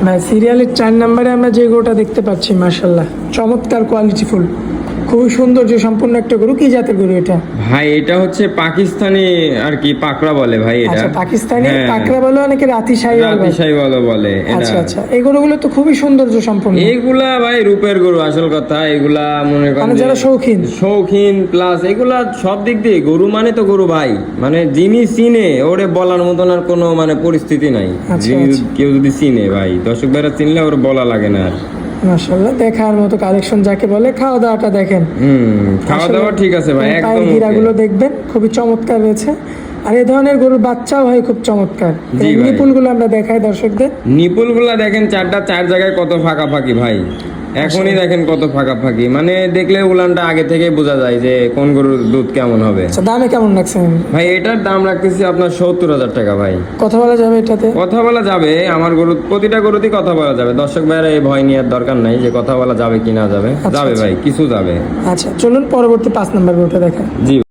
ভাই সিরিয়ালের 4 নম্বরে আমরা যে গরুটা দেখতে পাচ্ছি, মাশাআল্লাহ চমৎকার কোয়ালিটিফুল, খুবই সৌন্দর্য সম্পূর্ণ একটা গরু। কি জাতের গরু এটা? ভাই এটা হচ্ছে পাকিস্তানি আর কি পাকড়া বলে ভাই এটা। আচ্ছা, পাকিস্তানি হ্যাঁ। পাকড়া বলে, অনেকে রাতি শাহিওয়াল বলে। রাতি শাহিওয়াল বলে এটা। আচ্ছা আচ্ছা, এই গরুগুলো তো খুবই সৌন্দর্য সম্পন্ন। এগুলা ভাই রূপের গরু, আসল কথা এগুলা মনে করেন মানে যারা শৌখিন শৌখিন প্লাস এগুলা সব দিক দিয়ে গরু মানে তো গরু ভাই, মানে যিনি চিনে ওরে বলার মতন আর কোনো মানে পরিস্থিতি নাই। আচ্ছা, যিনি আচ্ছা। কেউ যদি চিনে ভাই, দর্শক ভাইরা চিনলে ওর বলা লাগে না আর। মাশাআল্লাহ, দেখার মতো কালেকশন যাকে বলে। খাওয়া দাওয়াটা দেখেন, খাওয়া দাওয়া ঠিক আছে ভাই, একদম পায়ের গিরাগুলো দেখবেন খুবই চমৎকার রয়েছে। আর এই ধরনের গরুর বাচ্চাও হয় খুব চমৎকার। জি ভাই। নিপুল গুলো আমরা দেখাই দর্শকদের। নিপুল গুলা দেখেন চার জায়গায় কত ফাঁকা ফাঁকি ভাই, এখনই দেখেন কত ফাঁকা ফাঁকি, মানে দেখলে উলানটা আগে থেকে বোঝা যায় যে কোন গরুর দুধ কেমন হবে। আচ্ছা, দামে কেমন রাখছেন ভাই এটার দাম রাখতেছি আপনার 70,000 টাকা ভাই। কথা বলা যাবে এটাতে? কথা বলা যাবে, আমার গরু প্রতিটা গরুতেই কথা বলা যাবে। দর্শক ভাইরা এই ভয় নেওয়ার দরকার নাই যে কথা বলা যাবে কি না যাবে, আচ্ছা, যাবে আচ্ছা। ভাই, কিছু যাবে। আচ্ছা, চলুন পরবর্তী 5 নম্বর গরুটা দেখাই। জি।